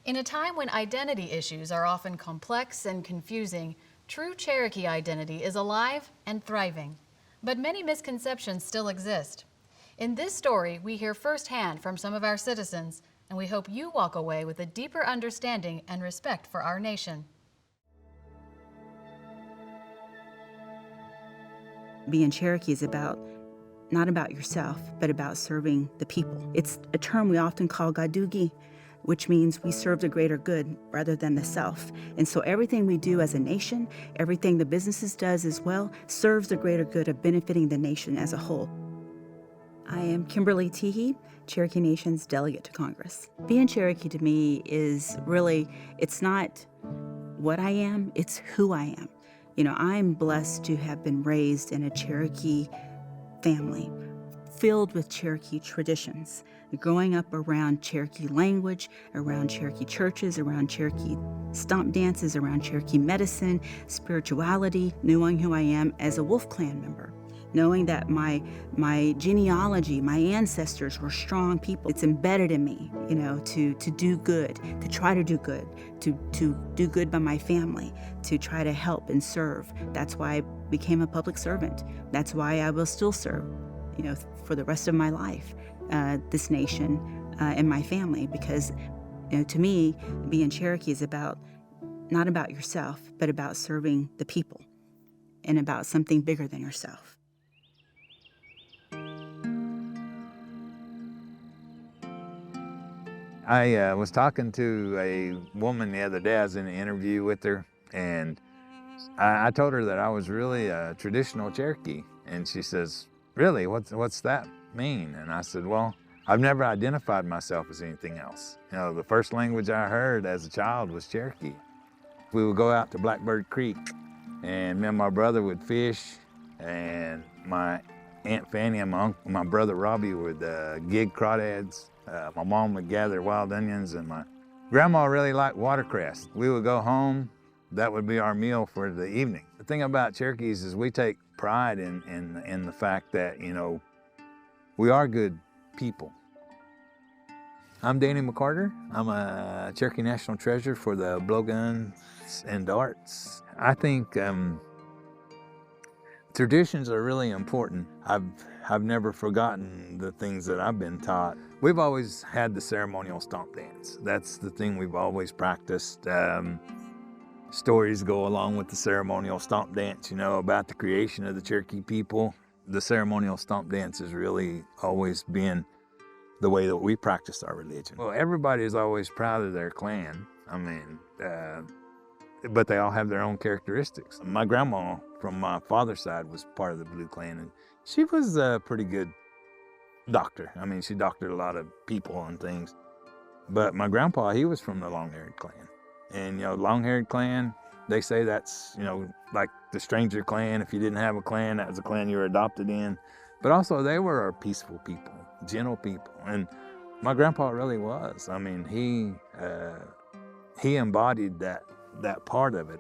In a time when identity issues are often complex and confusing, true Cherokee identity is alive and thriving. But many misconceptions still exist. In this story, we hear firsthand from some of our citizens, and we hope you walk away with a deeper understanding and respect for our nation. Being Cherokee is not about yourself, but about serving the people. It's a term we often call gadugi, which means we serve the greater good rather than the self. And so everything we do as a nation, everything the businesses does as well, serves the greater good of benefiting the nation as a whole. I am Kimberly Teehy, Cherokee Nation's delegate to Congress. Being Cherokee to me is really, it's not what I am, it's who I am. You know, I'm blessed to have been raised in a Cherokee family filled with Cherokee traditions. Growing up around Cherokee language, around Cherokee churches, around Cherokee stomp dances, around Cherokee medicine, spirituality, knowing who I am as a Wolf Clan member. Knowing that my genealogy, my ancestors were strong people. It's embedded in me, you know, to do good, to try to do good, to do good by my family, to try to help and serve. That's why I became a public servant. That's why I will still serve, you know, for the rest of my life, this nation and my family, because, you know, to me, being Cherokee is not about yourself, but about serving the people and about something bigger than yourself. I was talking to a woman the other day. I was in an interview with her, and I told her that I was really a traditional Cherokee. And she says, really, what's that mean? And I said, well, I've never identified myself as anything else. You know, the first language I heard as a child was Cherokee. We would go out to Blackbird Creek, and me and my brother would fish, and my Aunt Fanny and my brother Robbie would gig crawdads. My mom would gather wild onions, and my grandma really liked watercress. We would go home. That would be our meal for the evening. The thing about Cherokees is we take pride in the fact that, you know, we are good people. I'm Danny McCarter. I'm a Cherokee National Treasurer for the Blowguns and Darts. I think traditions are really important. I've never forgotten the things that I've been taught. We've always had the ceremonial stomp dance. That's the thing we've always practiced. Stories go along with the ceremonial stomp dance, you know, about the creation of the Cherokee people. The ceremonial stomp dance has really always been the way that we practiced our religion. Well, everybody is always proud of their clan. I mean, but they all have their own characteristics. My grandma from my father's side was part of the Blue Clan, and she was a pretty good doctor. I mean, she doctored a lot of people and things. But my grandpa, he was from the Long-Haired Clan. And, you know, Long-Haired Clan, they say that's, you know, like the stranger clan. If you didn't have a clan, that was a clan you were adopted in. But also, they were peaceful people, gentle people. And my grandpa really was. I mean, he embodied that part of it.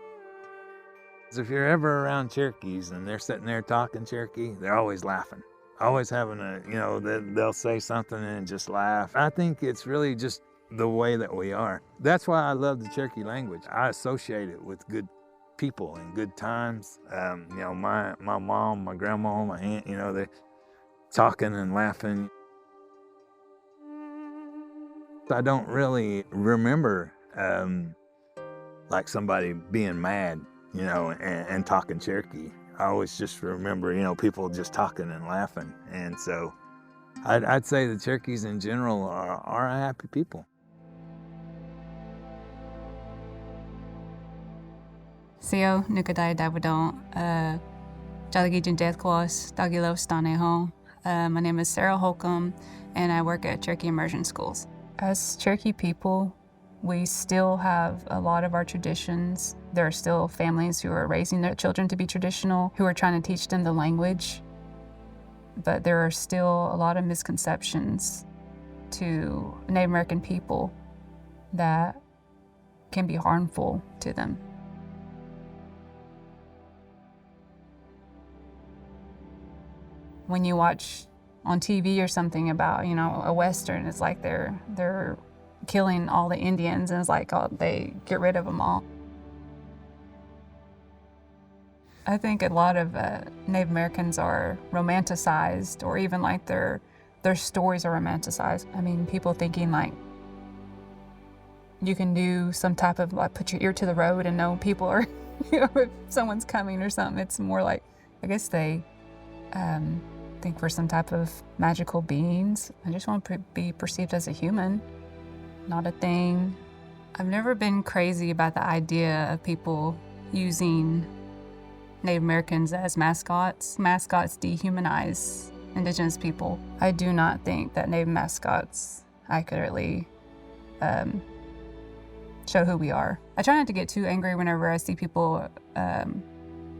If you're ever around Cherokees and they're sitting there talking Cherokee, they're always laughing, always having you know, they'll say something and just laugh. I think it's really just the way that we are. That's why I love the Cherokee language. I associate it with good people and good times. You know, my mom, my grandma, my aunt, you know, they're talking and laughing. I don't really remember like somebody being mad, you know, and talking Cherokee. I always just remember, you know, people just talking and laughing. And so I'd say the Cherokees in general are a happy people. Osiyo Nukadai Davudon, Jalagijin Deathclaws, Dagilo Staneho. My name is Sarah Holcomb, and I work at Cherokee Immersion Schools. As Cherokee people, we still have a lot of our traditions. There are still families who are raising their children to be traditional, who are trying to teach them the language. But there are still a lot of misconceptions to Native American people that can be harmful to them. When you watch on TV or something about, you know, a Western, it's like they're killing all the Indians, and it's like, oh, they get rid of them all. I think a lot of Native Americans are romanticized, or even like their stories are romanticized. I mean, people thinking like you can do some type of like put your ear to the road and know people are, if someone's coming or something. It's more like, I guess they think we're some type of magical beings. I just want to be perceived as a human, not a thing. I've never been crazy about the idea of people using Native Americans as mascots. Mascots dehumanize Indigenous people. I do not think that Native mascots accurately show who we are. I try not to get too angry whenever I see people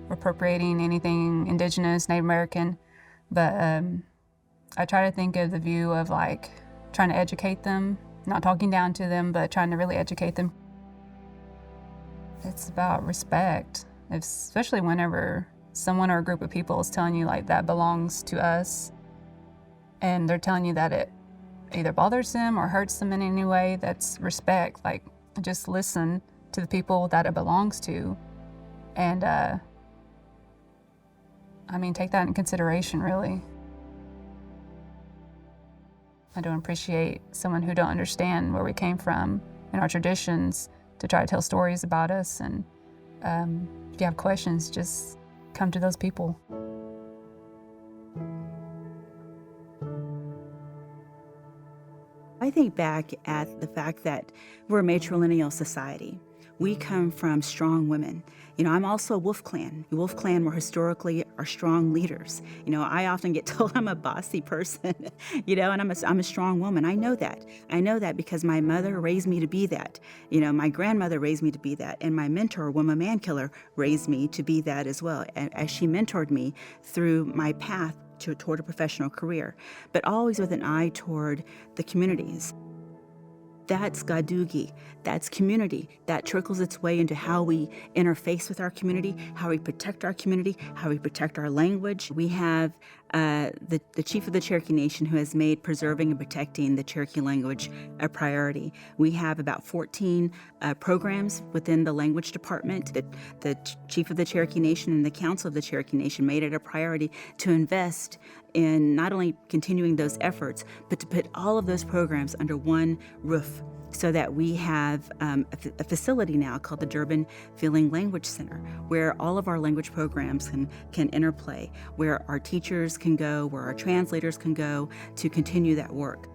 appropriating anything Indigenous, Native American, but I try to think of the view of like trying to educate them, not talking down to them, but trying to really educate them. It's about respect, especially whenever someone or a group of people is telling you like that belongs to us, and they're telling you that it either bothers them or hurts them in any way. That's respect. Like, just listen to the people that it belongs to, and I mean, take that in consideration, really. I don't appreciate someone who don't understand where we came from and our traditions to try to tell stories about us. And if you have questions, just come to those people. I think back at the fact that we're a matrilineal society. We come from strong women. You know, I'm also a Wolf Clan. The Wolf Clan were historically our strong leaders. You know, I often get told I'm a bossy person, you know, and I'm a strong woman. I know that. I know that because my mother raised me to be that. You know, my grandmother raised me to be that. And my mentor, Woman Man Killer, raised me to be that as well, as she mentored me through my path toward a professional career, but always with an eye toward the communities. That's Gadugi, that's community. That trickles its way into how we interface with our community, how we protect our community, how we protect our language. We have the chief of the Cherokee Nation who has made preserving and protecting the Cherokee language a priority. We have about 14 programs within the language department. The chief of the Cherokee Nation and the council of the Cherokee Nation made it a priority to invest in not only continuing those efforts, but to put all of those programs under one roof, so that we have a facility now called the Durban Feeling Language Center, where all of our language programs can interplay, where our teachers can go, where our translators can go to continue that work.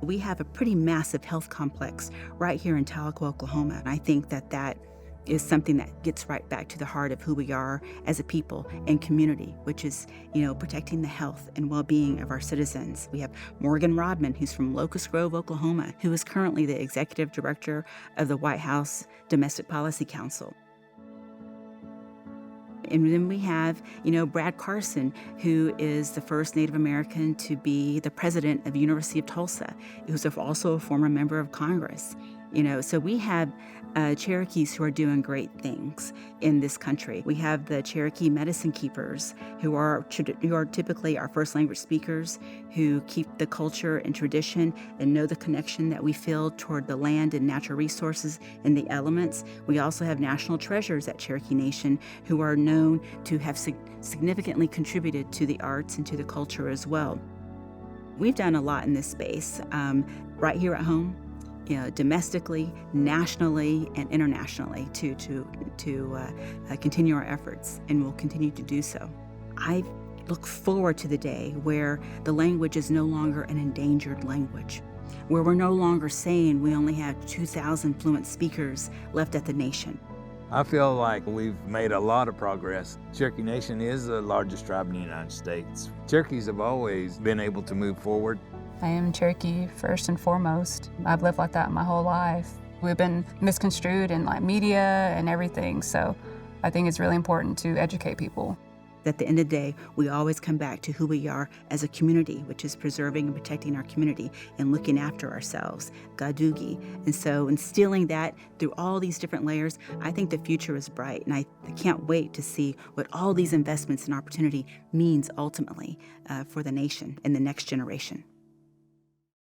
We have a pretty massive health complex right here in Tahlequah, Oklahoma, and I think that is something that gets right back to the heart of who we are as a people and community, which is, you know, protecting the health and well-being of our citizens. We have Morgan Rodman, who's from Locust Grove, Oklahoma, who is currently the executive director of the White House Domestic Policy Council. And then we have, you know, Brad Carson, who is the first Native American to be the president of the University of Tulsa, who's also a former member of Congress. You know, so we have Cherokees who are doing great things in this country. We have the Cherokee medicine keepers who are typically our first language speakers, who keep the culture and tradition and know the connection that we feel toward the land and natural resources and the elements. We also have national treasures at Cherokee Nation who are known to have significantly contributed to the arts and to the culture as well. We've done a lot in this space, right here at home, you know, domestically, nationally, and internationally to continue our efforts, and we'll continue to do so. I look forward to the day where the language is no longer an endangered language, where we're no longer saying we only have 2,000 fluent speakers left at the nation. I feel like we've made a lot of progress. Cherokee Nation is the largest tribe in the United States. Cherokees have always been able to move forward. I am Cherokee first and foremost. I've lived like that my whole life. We've been misconstrued in like media and everything, so I think it's really important to educate people. At the end of the day, we always come back to who we are as a community, which is preserving and protecting our community and looking after ourselves, Gadugi. And so instilling that through all these different layers, I think the future is bright. And I can't wait to see what all these investments and opportunity means ultimately for the nation and the next generation.